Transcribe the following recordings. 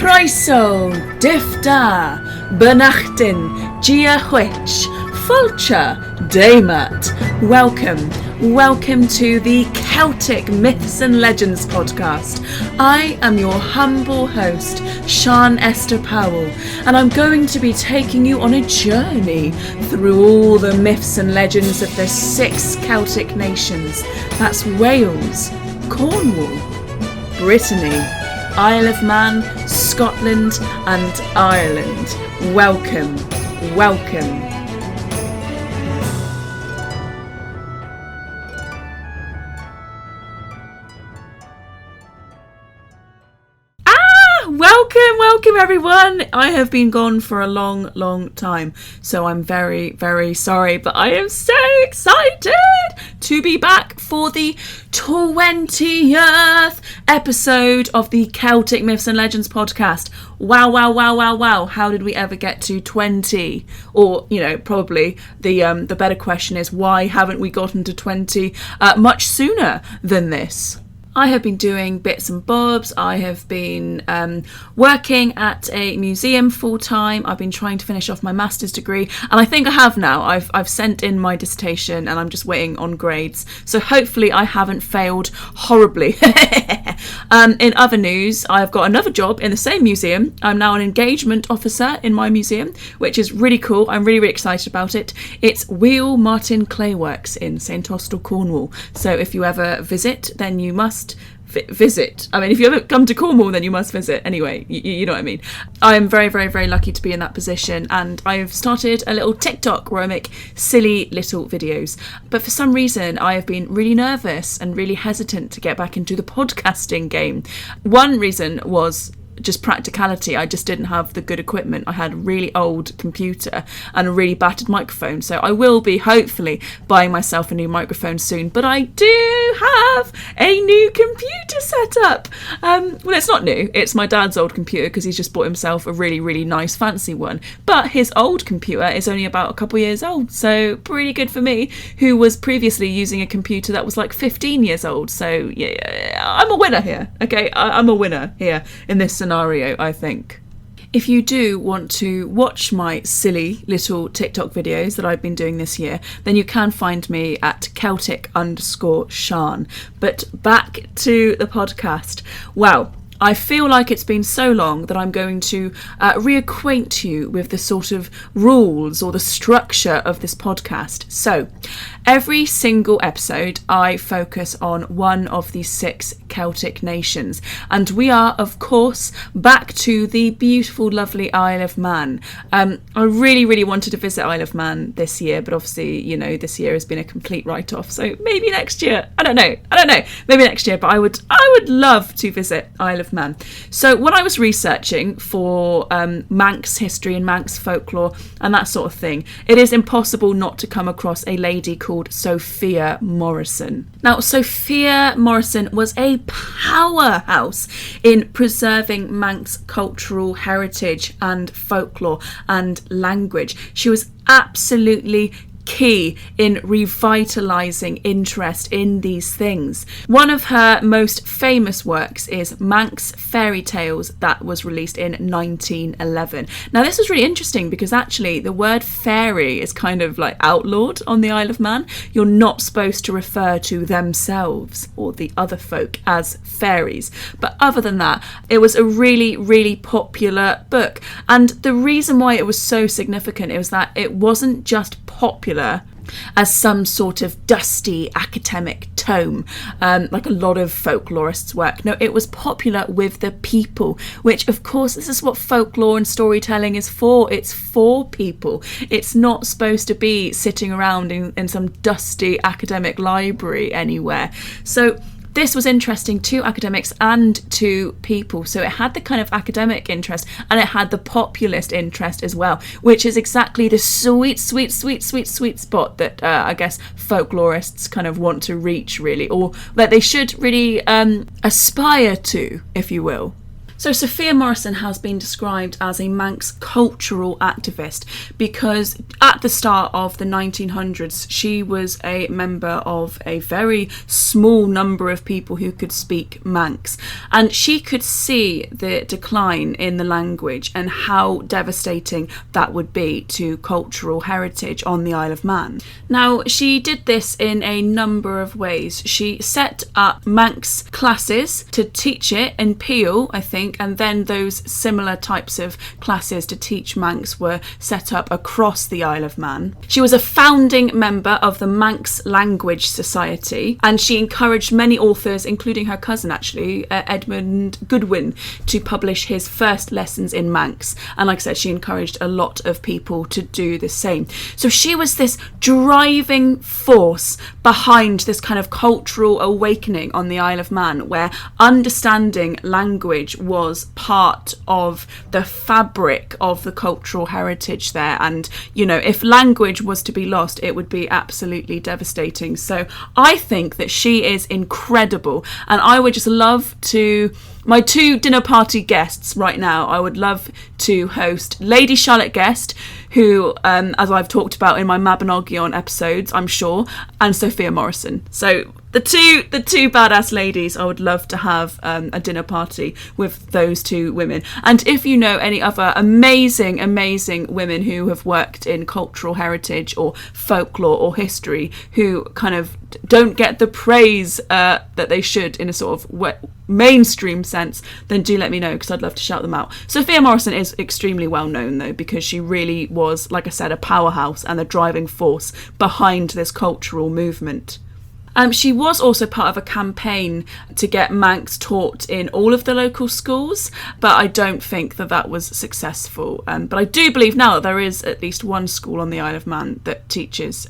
Croeso, Difda, Benachtin, Gia Hwitch, Fulcha, Daymat. Welcome to the Celtic Myths and Legends podcast. I am your humble host, Sian Esther Powell, and I'm going to be taking you on a journey through all the myths and legends of the 6 Celtic nations. That's Wales, Cornwall, Brittany, Isle of Man, Scotland and Ireland. Welcome. Welcome everyone. I have been gone for a long time, so I'm very, very sorry, but I am so excited to be back for the 20th episode of the Celtic Myths and Legends podcast. Wow. How did we ever get to 20? Or, probably the better question is, why haven't we gotten to 20 much sooner than this? I have been doing bits and bobs. I have been working at a museum full time. I've been trying to finish off my master's degree, and I think I have now. I've sent in my dissertation and I'm just waiting on grades. So hopefully I haven't failed horribly. In other news, I've got another job in the same museum. I'm now an engagement officer in my museum, which is really cool. I'm really excited about it. It's Wheel Martin Clayworks in St Austell, Cornwall. So if you ever visit, then you must visit. I mean, if you ever come to Cornwall, then you must visit. Anyway, you know what I mean. I am very, very, very lucky to be in that position, and I've started a little TikTok where I make silly little videos. But for some reason, I have been really nervous and really hesitant to get back into the podcasting game. One reason was just practicality. I just didn't have the good equipment. I had a really old computer and a really battered microphone, so I will be hopefully buying myself a new microphone soon, but I do have a new computer set up. Well, it's not new, it's my dad's old computer because he's just bought himself a really nice fancy one, but his old computer is only about a couple years old, so pretty good for me, who was previously using a computer that was like 15 years old. So yeah, I'm a winner here. Okay, I'm a winner here in this scenario, I think. If you do want to watch my silly little TikTok videos that I've been doing this year, then you can find me at Celtic_Sian. But back to the podcast. Wow. I feel like it's been so long that I'm going to reacquaint you with the sort of rules or the structure of this podcast. So, every single episode I focus on one of the 6 Celtic nations, and we are, of course, back to the beautiful, lovely Isle of Man. I really wanted to visit Isle of Man this year, but obviously, this year has been a complete write-off. So maybe next year. I don't know. Maybe next year, but I would love to visit Isle of Man. So when I was researching for Manx history and Manx folklore and that sort of thing, it is impossible not to come across a lady called Sophia Morrison. Now, Sophia Morrison was a powerhouse in preserving Manx cultural heritage and folklore and language. She was absolutely key in revitalising interest in these things. One of her most famous works is Manx Fairy Tales, that was released in 1911. Now this was really interesting because actually the word fairy is kind of like outlawed on the Isle of Man. You're not supposed to refer to themselves or the other folk as fairies. But other than that, it was a really popular book. And the reason why it was so significant was that it wasn't just popular as some sort of dusty academic tome, like a lot of folklorists' work. No, it was popular with the people, which of course this is what folklore and storytelling is for. It's for people. It's not supposed to be sitting around in some dusty academic library anywhere. So this was interesting to academics and to people. So it had the kind of academic interest and it had the populist interest as well, which is exactly the sweet spot that I guess folklorists kind of want to reach, really, or that they should really aspire to, if you will. So Sophia Morrison has been described as a Manx cultural activist because at the start of the 1900s she was a member of a very small number of people who could speak Manx, and she could see the decline in the language and how devastating that would be to cultural heritage on the Isle of Man. Now, she did this in a number of ways. She set up Manx classes to teach it in Peel, I think, and then those similar types of classes to teach Manx were set up across the Isle of Man. She was a founding member of the Manx Language Society, and she encouraged many authors, including her cousin actually, Edmund Goodwin, to publish his first lessons in Manx. And like I said, she encouraged a lot of people to do the same. So she was this driving force behind this kind of cultural awakening on the Isle of Man, where understanding language was part of the fabric of the cultural heritage there. And, you know, if language was to be lost, it would be absolutely devastating. So I think that she is incredible, and I would just love to... My two dinner party guests right now, I would love to host Lady Charlotte Guest, who, as I've talked about in my Mabinogion episodes, I'm sure, and Sophia Morrison. So the two badass ladies, I would love to have a dinner party with those two women. And if you know any other amazing women who have worked in cultural heritage or folklore or history who kind of don't get the praise that they should in a sort of mainstream sense, then do let me know, because I'd love to shout them out. Sophia Morrison is extremely well known though, because she really was, like I said, a powerhouse and the driving force behind this cultural movement. She was also part of a campaign to get Manx taught in all of the local schools, but I don't think that was successful. But I do believe now that there is at least one school on the Isle of Man that teaches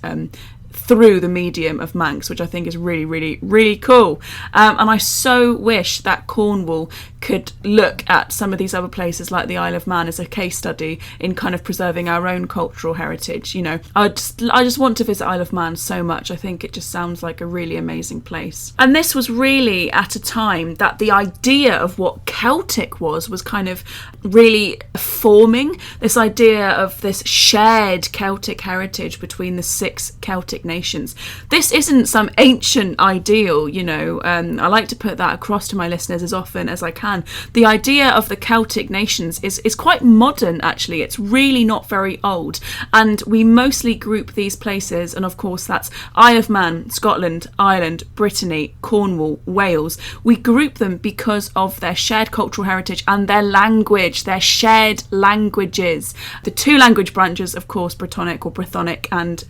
through the medium of Manx, which I think is really, really, really cool. And I so wish that Cornwall could look at some of these other places like the Isle of Man as a case study in kind of preserving our own cultural heritage. You know, I just want to visit Isle of Man so much. I think it just sounds like a really amazing place. And this was really at a time that the idea of what Celtic was kind of really forming. This idea of this shared Celtic heritage between the 6 Celtic nations. This isn't some ancient ideal, you know. I like to put that across to my listeners as often as I can. The idea of the Celtic nations is quite modern, actually. It's really not very old, and we mostly group these places, and of course that's Isle of Man, Scotland, Ireland, Brittany, Cornwall, Wales. We group them because of their shared cultural heritage and their language, their shared languages. The 2 language branches, of course, Brittonic or Brythonic and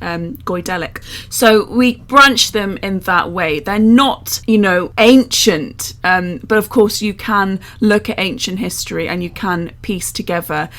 Goidelic. So we branch them in that way. They're not, you know, ancient, but of course you can look at ancient history and you can piece together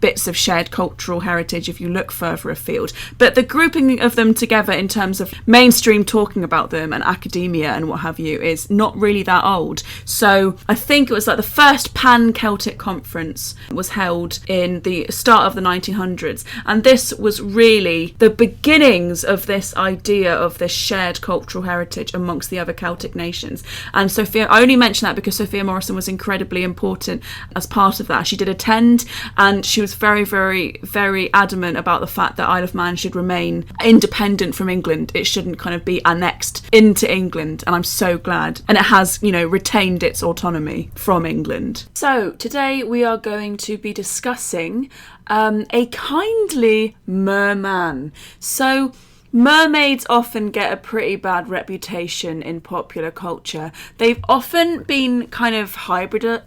bits of shared cultural heritage if you look further afield. But the grouping of them together in terms of mainstream talking about them and academia and what have you is not really that old. So I think it was like the first Pan-Celtic conference was held in the start of the 1900s, and this was really the beginnings of this idea of this shared cultural heritage amongst the other Celtic nations. And Sophia, I only mention that because Sophia Morrison was incredibly important as part of that. She did attend, and she was very, very, very adamant about the fact that Isle of Man should remain independent from England. It shouldn't kind of be annexed into England, and I'm so glad. And it has, you know, retained its autonomy from England. So today we are going to be discussing a kindly merman. So mermaids often get a pretty bad reputation in popular culture. They've often been kind of hybridized.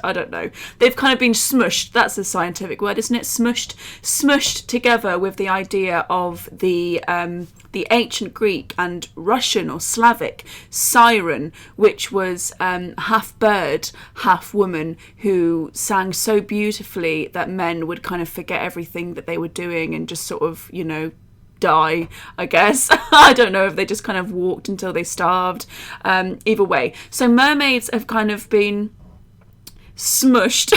I don't know. They've kind of been smushed. That's a scientific word, isn't it? Smushed together with the idea of the ancient Greek and Russian or Slavic siren, which was half bird, half woman, who sang so beautifully that men would kind of forget everything that they were doing and just sort of, you know, die, I guess. I don't know if they just kind of walked until they starved. Either way. So mermaids have kind of been smushed,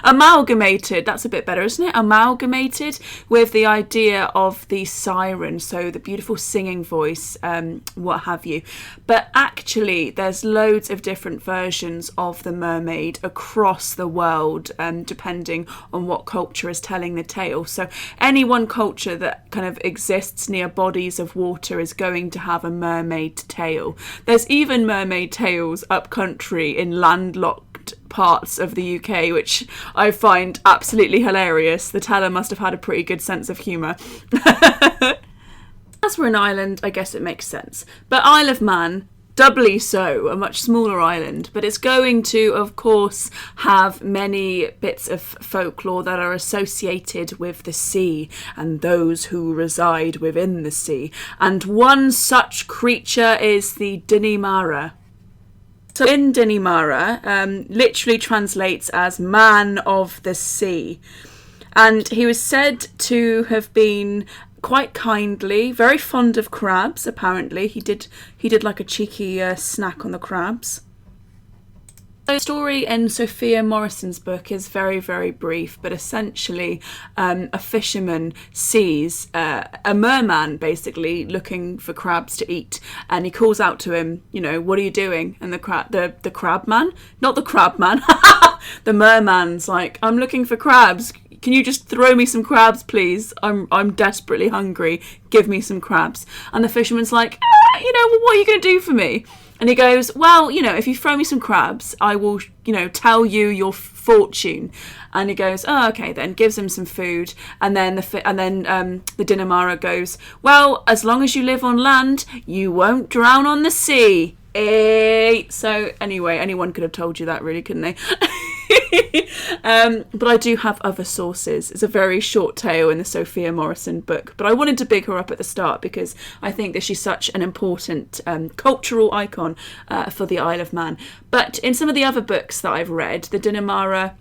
amalgamated, that's a bit better, isn't it? Amalgamated with the idea of the siren, so the beautiful singing voice, what have you. But actually, there's loads of different versions of the mermaid across the world, depending on what culture is telling the tale. So any one culture that kind of exists near bodies of water is going to have a mermaid tale. There's even mermaid tales up country in landlocked parts of the UK, which I find absolutely hilarious. The teller must have had a pretty good sense of humour. As we're an island, I guess it makes sense. But Isle of Man, doubly so, a much smaller island, but it's going to, of course, have many bits of folklore that are associated with the sea and those who reside within the sea. And one such creature is the Dinimara. So Yn Dooinney Marrey literally translates as man of the sea. And he was said to have been quite kindly, very fond of crabs, apparently. He did like a cheeky snack on the crabs. The story in Sophia Morrison's book is very, very brief, but essentially a fisherman sees a merman basically looking for crabs to eat, and he calls out to him, you know, what are you doing? And the crab man, not the crab man, the merman's like, I'm looking for crabs. Can you just throw me some crabs, please? I'm desperately hungry. Give me some crabs. And the fisherman's like, you know, well, what are you going to do for me? And he goes, well, you know, if you throw me some crabs, I will, you know, tell you your fortune. And he goes, oh, okay, then gives him some food. And then the Dinimara goes, well, as long as you live on land, you won't drown on the sea. So anyway, anyone could have told you that, really, couldn't they? But I do have other sources. It's a very short tale in the Sophia Morrison book, but I wanted to big her up at the start because I think that she's such an important cultural icon for the Isle of Man. But in some of the other books that I've read, the Dinimara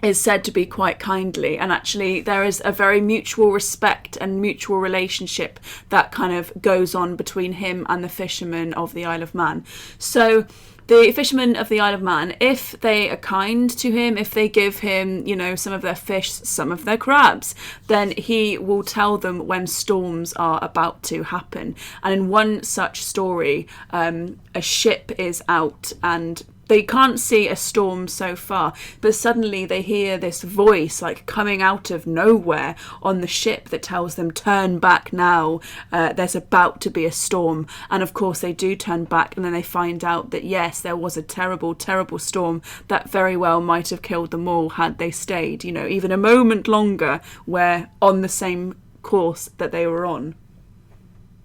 is said to be quite kindly, and actually there is a very mutual respect and mutual relationship that kind of goes on between him and the fishermen of the Isle of Man. So the fishermen of the Isle of Man, if they are kind to him, if they give him, you know, some of their fish, some of their crabs, then he will tell them when storms are about to happen. And in one such story, a ship is out and they can't see a storm so far, but suddenly they hear this voice like coming out of nowhere on the ship that tells them, turn back now, there's about to be a storm. And of course they do turn back, and then they find out that yes, there was a terrible, terrible storm that very well might have killed them all had they stayed, you know, even a moment longer where on the same course that they were on.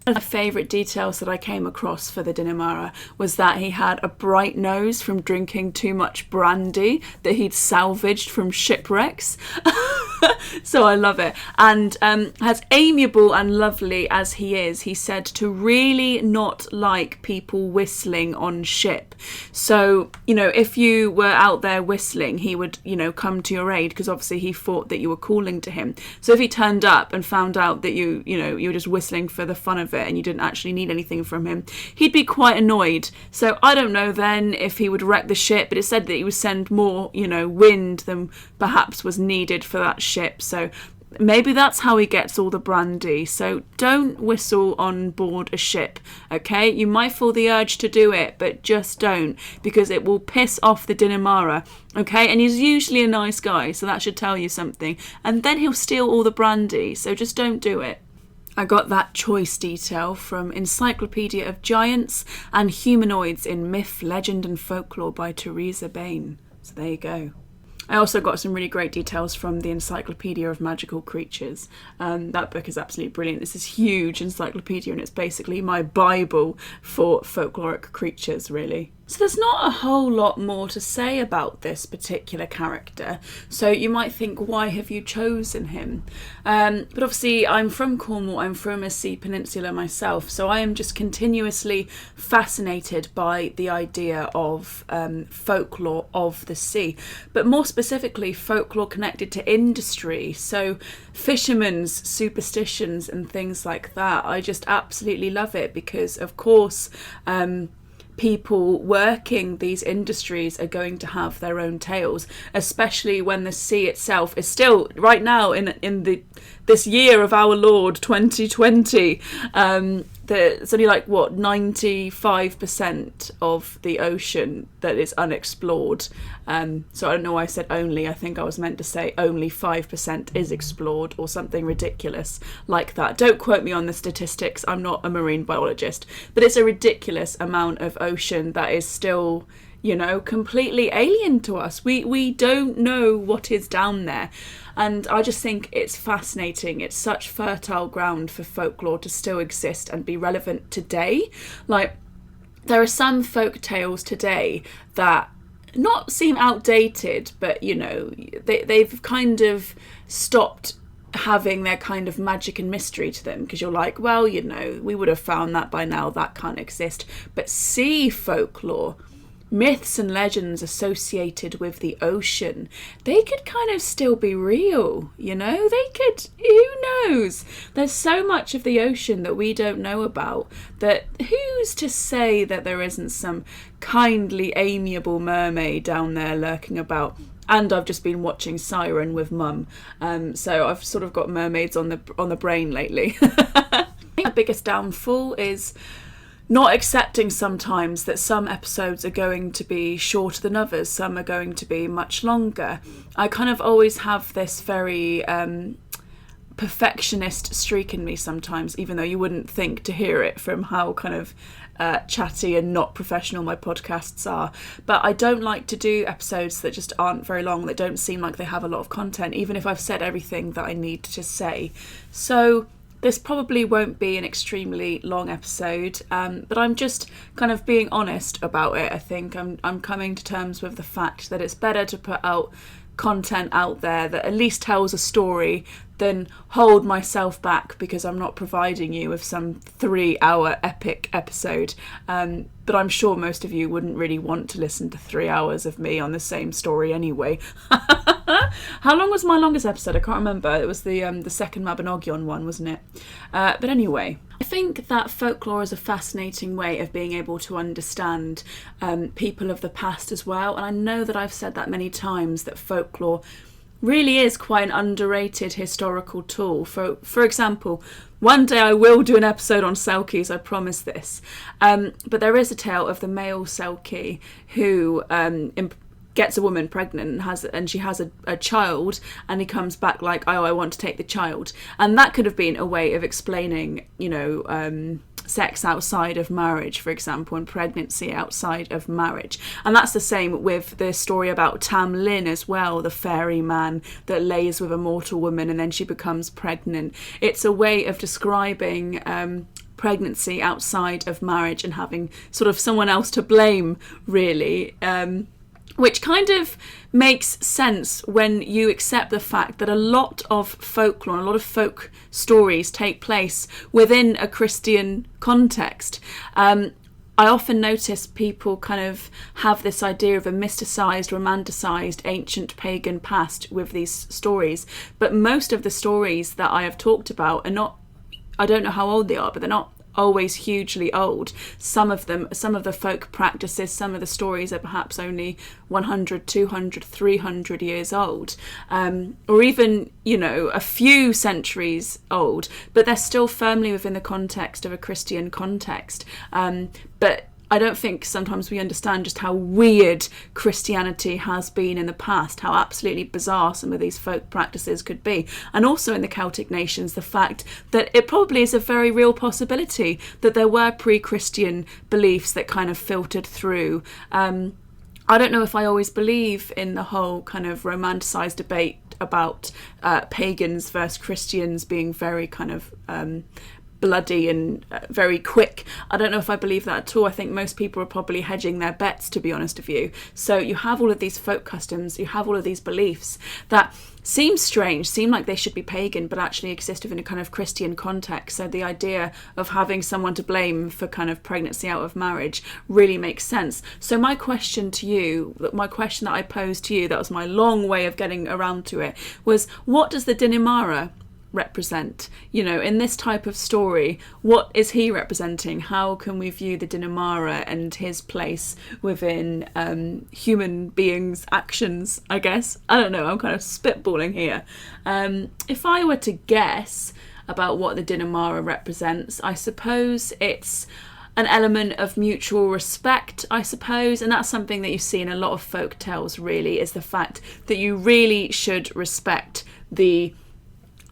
One of my favourite details that I came across for the Dinimara was that he had a bright nose from drinking too much brandy that he'd salvaged from shipwrecks. So I love it. And as amiable and lovely as he is, he said to really not like people whistling on ship. So, you know, if you were out there whistling, he would, you know, come to your aid because obviously he thought that you were calling to him. So if he turned up and found out that you were just whistling for the fun of it and you didn't actually need anything from him, he'd be quite annoyed. So I don't know then if he would wreck the ship, but it said that he would send more, you know, wind than perhaps was needed for that ship. So maybe that's how he gets all the brandy. So don't whistle on board a ship, okay? You might feel the urge to do it, but just don't, because it will piss off the Dinimara, okay? And he's usually a nice guy, so that should tell you something. And then he'll steal all the brandy, so just don't do it. I got that choice detail from Encyclopedia of Giants and Humanoids in Myth, Legend and Folklore by Teresa Bain. So there you go. I also got some really great details from the Encyclopedia of Magical Creatures. That book is absolutely brilliant. It's this huge encyclopedia and it's basically my Bible for folkloric creatures, really. So there's not a whole lot more to say about this particular character. So you might think, why have you chosen him? But obviously I'm from Cornwall, I'm from a sea peninsula myself, so I am just continuously fascinated by the idea of folklore of the sea, but more specifically folklore connected to industry. So fishermen's superstitions and things like that. I just absolutely love it because, of course, people working these industries are going to have their own tales, especially when the sea itself is still right now in this year of our Lord 2020. There's only 95% of the ocean that is unexplored. So I don't know why I said only. I think I was meant to say only 5% is explored, or something ridiculous like that. Don't quote me on the statistics. I'm not a marine biologist, but it's a ridiculous amount of ocean that is still, completely alien to us. We don't know what is down there. And I just think it's fascinating. It's such fertile ground for folklore to still exist and be relevant today. There are some folk tales today that not seem outdated, but, they've kind of stopped having their kind of magic and mystery to them, because you're like, well, we would have found that by now, that can't exist. But sea folklore, myths and legends associated with the ocean, they could kind of still be real, they could, who knows? There's so much of the ocean that we don't know about, that who's to say that there isn't some kindly, amiable mermaid down there lurking about. And I've just been watching Siren with Mum, so I've sort of got mermaids on the brain lately. I think the biggest downfall is not accepting sometimes that some episodes are going to be shorter than others, some are going to be much longer. I kind of always have this very perfectionist streak in me sometimes, even though you wouldn't think to hear it from how kind of chatty and not professional my podcasts are. But I don't like to do episodes that just aren't very long, that don't seem like they have a lot of content, even if I've said everything that I need to say. So this probably won't be an extremely long episode, but I'm just kind of being honest about it. I think I'm coming to terms with the fact that it's better to put out content out there that at least tells a story than hold myself back because I'm not providing you with some 3-hour epic episode. But I'm sure most of you wouldn't really want to listen to 3 hours of me on the same story anyway. How long was my longest episode? I can't remember. It was the second Mabinogion one, wasn't it? But anyway, I think that folklore is a fascinating way of being able to understand people of the past as well. And I know that I've said that many times, that folklore really is quite an underrated historical tool. For example, one day I will do an episode on Selkies, I promise this. But there is a tale of the male Selkie who gets a woman pregnant and she has a child, and he comes back like, oh, I want to take the child. And that could have been a way of explaining, sex outside of marriage, for example, and pregnancy outside of marriage. And that's the same with the story about Tam Lin as well, the fairy man that lays with a mortal woman and then she becomes pregnant. It's a way of describing pregnancy outside of marriage and having sort of someone else to blame, really. Which kind of makes sense when you accept the fact that a lot of folklore and a lot of folk stories take place within a Christian context. I often notice people kind of have this idea of a mysticised, romanticised, ancient pagan past with these stories. But most of the stories that I have talked about are not, I don't know how old they are, but they're not always hugely old. Some of the folk practices, some of the stories are perhaps only 100, 200, 300 years old, or even, a few centuries old, but they're still firmly within the context of a Christian context. But I don't think sometimes we understand just how weird Christianity has been in the past, how absolutely bizarre some of these folk practices could be. And also in the Celtic nations, the fact that it probably is a very real possibility that there were pre-Christian beliefs that kind of filtered through. I don't know if I always believe in the whole kind of romanticised debate about pagans versus Christians being very kind of bloody and very quick. I don't know if I believe that at all. I think most people are probably hedging their bets, to be honest with you. So you have all of these folk customs, you have all of these beliefs that seem strange, seem like they should be pagan, but actually exist within a kind of Christian context. So the idea of having someone to blame for kind of pregnancy out of marriage really makes sense. So my question to you, my question that I posed to you, that was my long way of getting around to it, was what does the Dinimara represent? You know, in this type of story, what is he representing? How can we view the Dinimara and his place within human beings' actions, I guess? I don't know, I'm kind of spitballing here. If I were to guess about what the Dinimara represents, I suppose it's an element of mutual respect, I suppose, and that's something that you see in a lot of folk tales, really, is the fact that you really should respect the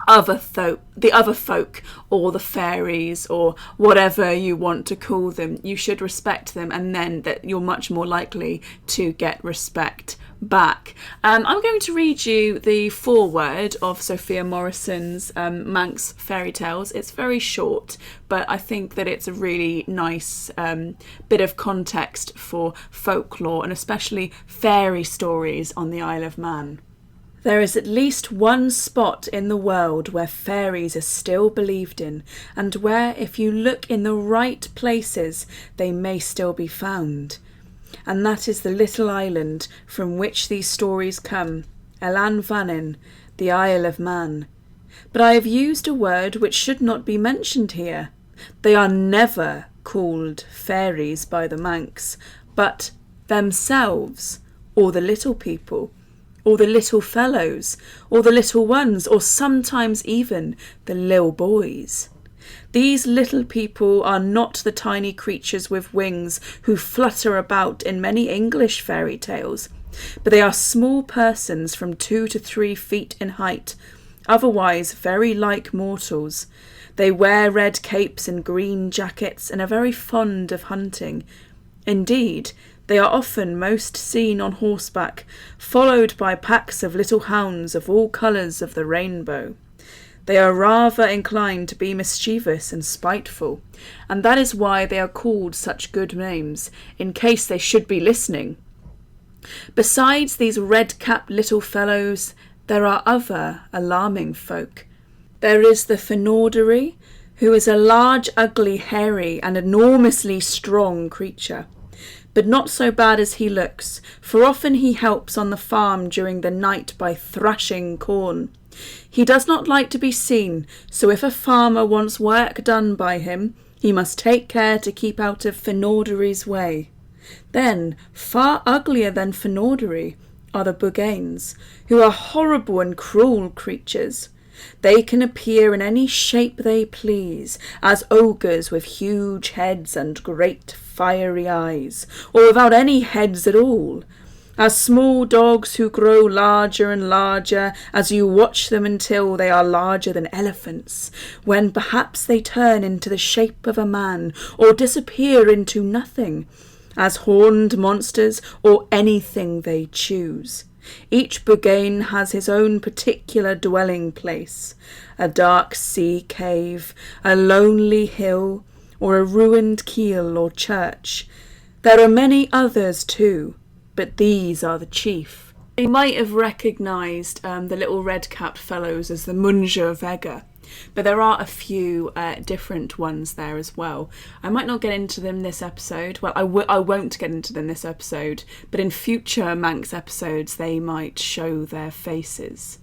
other folk or the fairies or whatever you want to call them. You should respect them, and then that you're much more likely to get respect back. I'm going to read you the foreword of Sophia Morrison's Manx fairy tales. It's very short, but I think that it's a really nice bit of context for folklore, and especially fairy stories on the Isle of Man. There is at least one spot in the world where fairies are still believed in, and where, if you look in the right places, they may still be found. And that is the little island from which these stories come, Elan Vannin, the Isle of Man. But I have used a word which should not be mentioned here. They are never called fairies by the Manx, but themselves, or the little people, or the little fellows, or the little ones, or sometimes even the lil boys. These little people are not the tiny creatures with wings who flutter about in many English fairy tales, but they are small persons from 2 to 3 feet in height, otherwise very like mortals. They wear red capes and green jackets and are very fond of hunting. Indeed, they are often most seen on horseback, followed by packs of little hounds of all colours of the rainbow. They are rather inclined to be mischievous and spiteful, and that is why they are called such good names, in case they should be listening. Besides these red-capped little fellows, there are other alarming folk. There is the Phenoderi, who is a large, ugly, hairy, and enormously strong creature, but not so bad as he looks, for often he helps on the farm during the night by thrashing corn. He does not like to be seen, so if a farmer wants work done by him, he must take care to keep out of Phenoderi's way. Then, far uglier than Phenoderi, are the Bougaines, who are horrible and cruel creatures. They can appear in any shape they please, as ogres with huge heads and great fiery eyes, or without any heads at all, as small dogs who grow larger and larger as you watch them until they are larger than elephants, when perhaps they turn into the shape of a man or disappear into nothing, as horned monsters or anything they choose. Each Bougain has his own particular dwelling place, a dark sea cave, a lonely hill, or a ruined keel or church. There are many others too, but these are the chief. You might have recognised the little red-capped fellows as the Munja Vega, but there are a few different ones there as well. I might not get into them this episode. Well, I won't get into them this episode, but in future Manx episodes they might show their faces.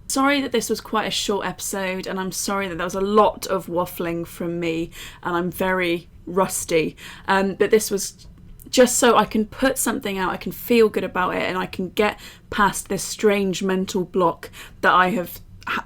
Sorry that this was quite a short episode, and I'm sorry that there was a lot of waffling from me, and I'm very rusty. But this was just so I can put something out, I can feel good about it, and I can get past this strange mental block that I have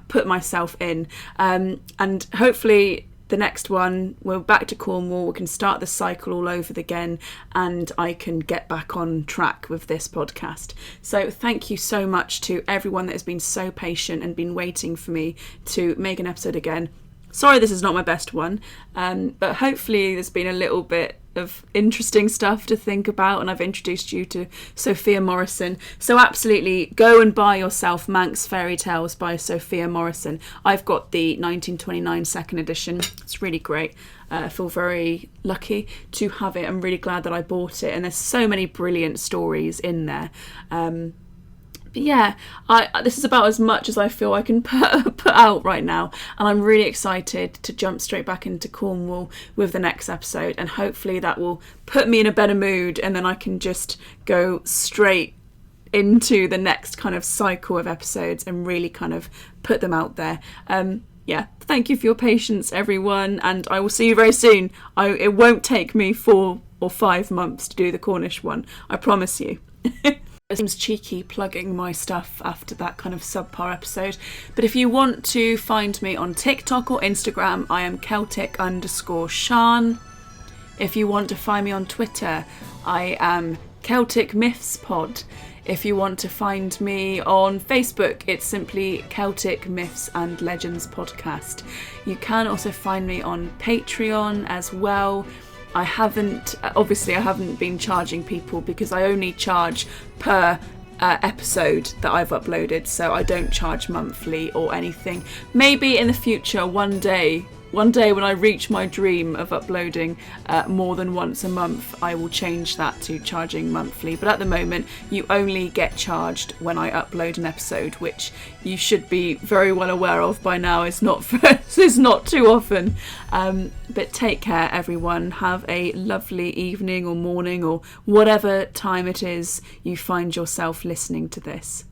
put myself in. And hopefully the next one, we're back to Cornwall, we can start the cycle all over again, and I can get back on track with this podcast. So thank you so much to everyone that has been so patient and been waiting for me to make an episode again. Sorry this is not my best one, but hopefully there's been a little bit of interesting stuff to think about, and I've introduced you to Sophia Morrison. So absolutely go and buy yourself Manx Fairy Tales by Sophia Morrison. I've got the 1929 second edition. It's really great. I feel very lucky to have it. I'm really glad that I bought it, and there's so many brilliant stories in there. But yeah, this is about as much as I feel I can put out right now, and I'm really excited to jump straight back into Cornwall with the next episode, and hopefully that will put me in a better mood, and then I can just go straight into the next kind of cycle of episodes and really kind of put them out there. Thank you for your patience, everyone, and I will see you very soon. It won't take me 4 or 5 months to do the Cornish one, I promise you. It seems cheeky plugging my stuff after that kind of subpar episode, but if you want to find me on TikTok or Instagram, I am Celtic_Shan. If you want to find me on Twitter, I am Celtic Myths Pod. If you want to find me on Facebook, it's simply Celtic Myths and Legends Podcast. You can also find me on Patreon as well. I haven't been charging people because I only charge per episode that I've uploaded, so I don't charge monthly or anything. Maybe in the future, one day when I reach my dream of uploading more than once a month, I will change that to charging monthly. But at the moment, you only get charged when I upload an episode, which you should be very well aware of by now. It's not too often. But take care, everyone. Have a lovely evening or morning or whatever time it is you find yourself listening to this.